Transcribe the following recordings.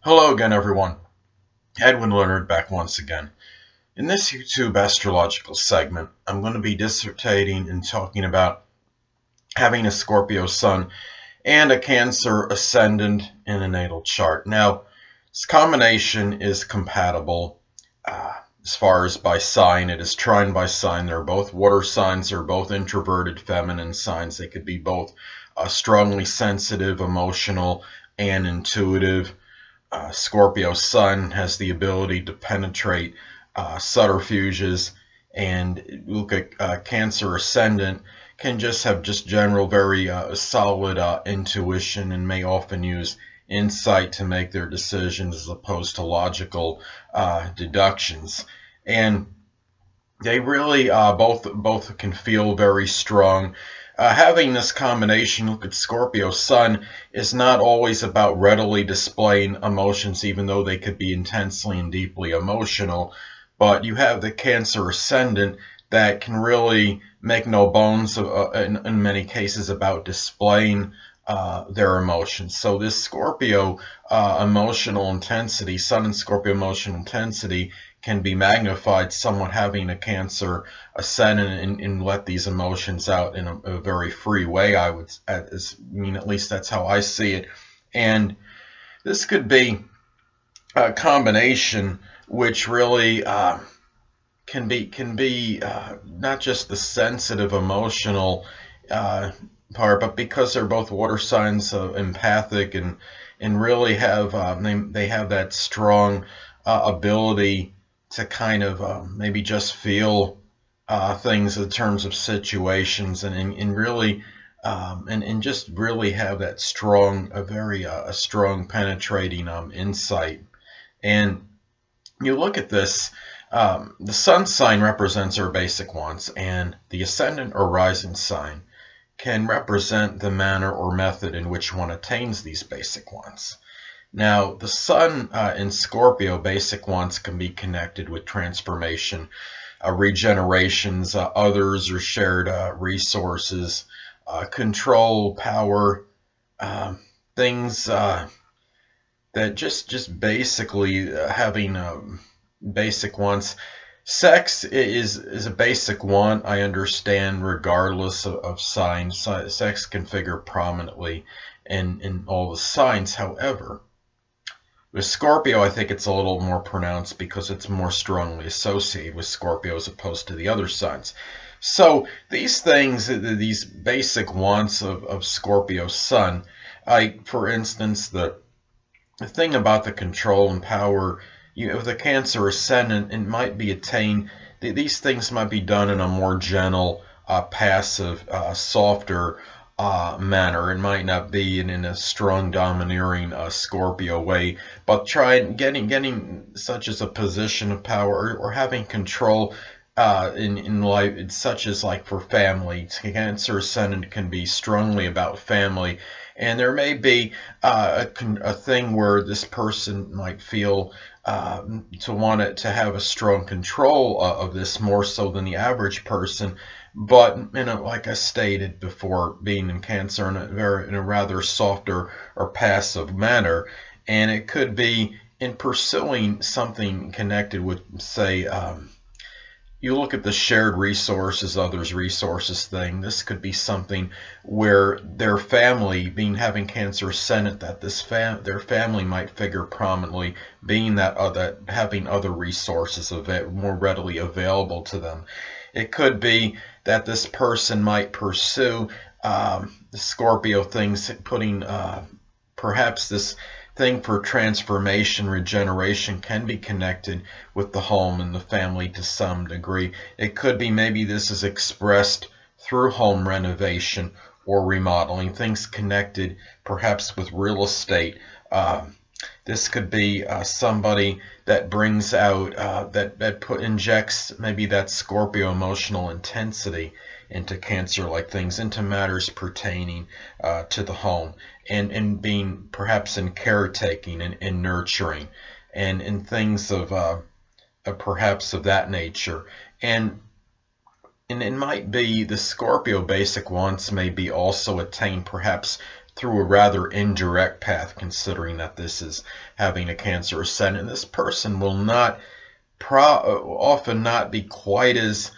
Hello again, everyone. Edwin Learnard back once again. In this YouTube astrological segment, I'm going to be dissertating and talking about having a Scorpio Sun and a Cancer Ascendant in a natal chart. Now, this combination is compatible as far as by sign. It is trine by sign. They're both water signs. They're both introverted feminine signs. They could be both strongly sensitive, emotional, and intuitive. Scorpio Sun has the ability to penetrate subterfuges, and look at Cancer Ascendant can just have general very solid intuition and may often use insight to make their decisions as opposed to logical deductions. And they really both can feel very strong. Having this combination, look at Scorpio Sun, is not always about readily displaying emotions, even though they could be intensely and deeply emotional. But you have the Cancer Ascendant that can really make no bones in many cases about displaying their emotions. So this Scorpio emotional intensity, Sun and Scorpio emotional intensity, can be magnified somewhat having a Cancer Ascendant and let these emotions out in a very free way. I mean, at least that's how I see it. And this could be a combination which really can be not just the sensitive emotional part, but because they're both water signs, empathic, and really have they have that strong ability to kind of maybe just feel things in terms of situations, and really and just really have that strong, a strong penetrating insight. And you look at this, the sun sign represents our basic wants, and the ascendant or rising sign can represent the manner or method in which one attains these basic wants. Now, the Sun in Scorpio basic wants can be connected with transformation, regenerations, others or shared resources, control, power, things that just basically having basic wants. Sex is a basic want, I understand, regardless of signs. Sex can figure prominently in all the signs. However, with Scorpio, I think it's a little more pronounced because it's more strongly associated with Scorpio as opposed to the other signs. So these things, these basic wants of Scorpio Sun, for instance, the thing about the control and power, with the Cancer Ascendant, it might be attained. These things might be done in a more gentle, passive, softer manner. It might not be in a strong, domineering Scorpio way, but try getting such as a position of power, or having control in life, such as like for family. Cancer Ascendant can be strongly about family, and there may be a thing where this person might feel to want it to have a strong control of this more so than the average person, but like I stated before, being in Cancer in a rather softer or passive manner. And it could be in pursuing something connected with, say, you look at the shared resources, others' resources thing. This could be something where their family, having Cancer Ascendant, that their family might figure prominently, being that having other resources more readily available to them. It could be that this person might pursue the Scorpio things, putting perhaps this thing for transformation, regeneration can be connected with the home and the family to some degree. It could be maybe this is expressed through home renovation or remodeling, things connected perhaps with real estate. This could be somebody that brings out, injects maybe that Scorpio emotional intensity into Cancer-like things, into matters pertaining to the home, and being perhaps in caretaking and nurturing, and in things of perhaps of that nature. And it might be the Scorpio basic wants may be also attained perhaps through a rather indirect path, considering that this is having a Cancer Ascendant. This person will not often not be quite as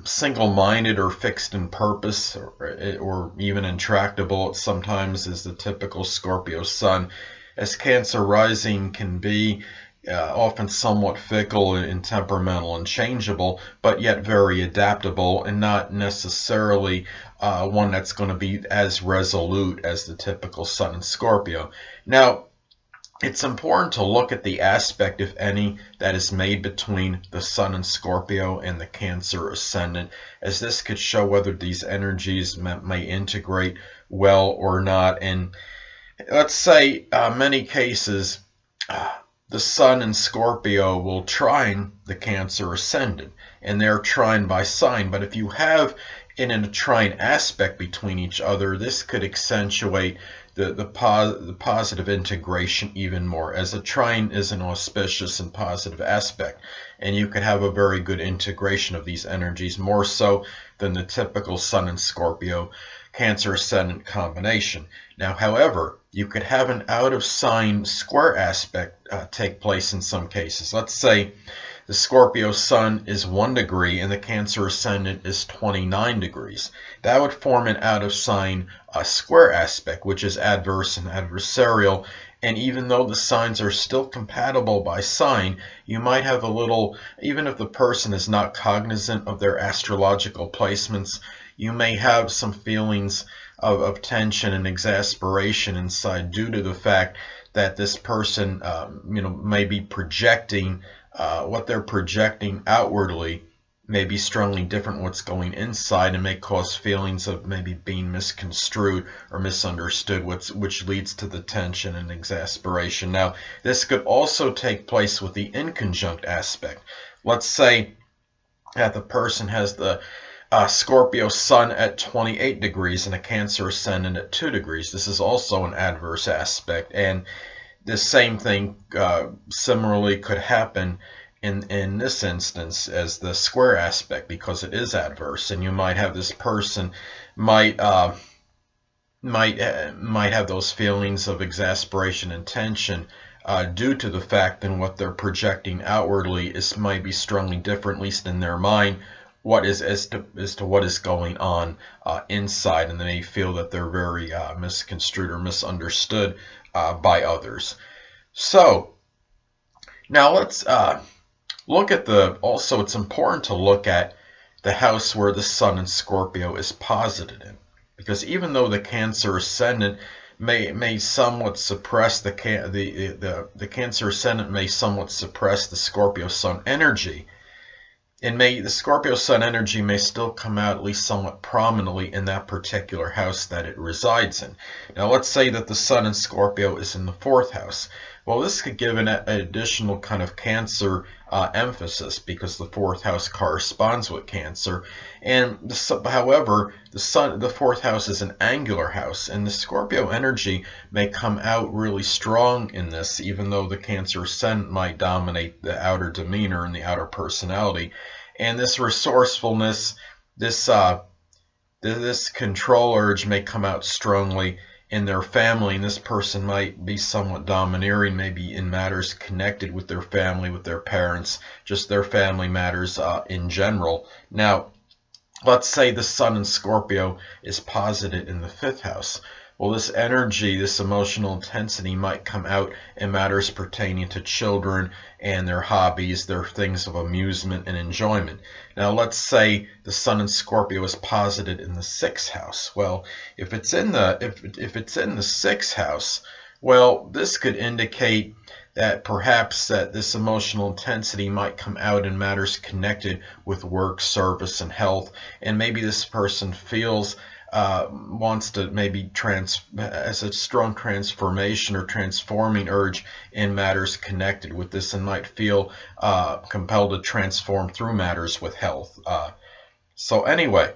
single-minded or fixed in purpose, or even intractable sometimes as the typical Scorpio Sun, as Cancer rising can be often somewhat fickle and temperamental and changeable, but yet very adaptable, and not necessarily one that's going to be as resolute as the typical Sun in Scorpio. Now, it's important to look at the aspect, if any, that is made between the Sun in Scorpio and the Cancer Ascendant, as this could show whether these energies may integrate well or not. And let's say many cases the Sun in Scorpio will trine the Cancer Ascendant, and they're trine by sign. But if you have in a trine aspect between each other, this could accentuate the positive integration even more, as a trine is an auspicious and positive aspect, and you could have a very good integration of these energies, more so than the typical Sun in Scorpio Cancer Ascendant combination. Now, however, you could have an out of sign square aspect take place in some cases. Let's say the Scorpio Sun is 1 degree and the Cancer Ascendant is 29 degrees. That would form an out of sign square aspect, which is adverse and adversarial. And even though the signs are still compatible by sign, you might have a little, even if the person is not cognizant of their astrological placements, you may have some feelings of tension and exasperation inside due to the fact that this person may be projecting what they're projecting outwardly may be strongly different what's going inside, and may cause feelings of maybe being misconstrued or misunderstood, which leads to the tension and exasperation. Now, this could also take place with the inconjunct aspect. Let's say that the person has the Scorpio Sun at 28 degrees and a Cancer Ascendant at 2 degrees. This is also an adverse aspect, and the same thing similarly could happen in this instance as the square aspect, because it is adverse, and you might have this person might have those feelings of exasperation and tension due to the fact that what they're projecting outwardly might be strongly different, at least in their mind, as to what is going on inside, and they may feel that they're very misconstrued or misunderstood by others. So now let's look at also it's important to look at the house where the Sun in Scorpio is posited in, because even though the Cancer Ascendant may somewhat suppress the Cancer Ascendant may somewhat suppress the Scorpio Sun energy, the Scorpio Sun energy may still come out at least somewhat prominently in that particular house that it resides in. Now, let's say that the Sun in Scorpio is in the 4th house. Well, this could give an additional kind of Cancer emphasis, because the 4th house corresponds with Cancer. And however, the 4th house is an angular house, and the Scorpio energy may come out really strong in this, even though the Cancer Ascendant might dominate the outer demeanor and the outer personality. And this resourcefulness, this control urge may come out strongly in their family, and this person might be somewhat domineering, maybe in matters connected with their family, with their parents, just their family matters in general. Now, let's say the Sun in Scorpio is posited in the 5th house. Well, this energy, this emotional intensity might come out in matters pertaining to children and their hobbies, their things of amusement and enjoyment. Now, let's say the Sun in Scorpio is posited in the 6th house. Well, if it's in the 6th house, well, this could indicate that perhaps that this emotional intensity might come out in matters connected with work, service, and health, and maybe this person feels wants to maybe as a strong transformation or transforming urge in matters connected with this, and might feel compelled to transform through matters with health. So anyway,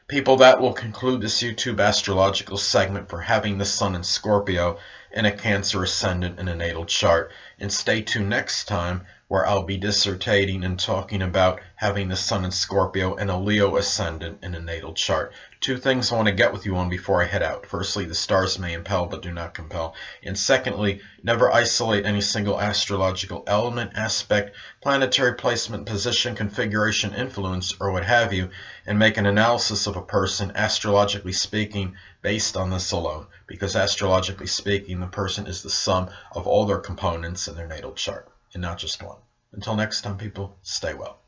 people, that will conclude this YouTube astrological segment for having the Sun in Scorpio and a Cancer Ascendant in a natal chart. And stay tuned next time, where I'll be dissertating and talking about having the Sun in Scorpio and a Leo Ascendant in a natal chart. Two things I want to get with you on before I head out. Firstly, the stars may impel but do not compel. And secondly, never isolate any single astrological element, aspect, planetary placement, position, configuration, influence, or what have you, and make an analysis of a person, astrologically speaking, based on this alone. Because astrologically speaking, the person is the sum of all their components in their natal chart, and not just one. Until next time, people, stay well.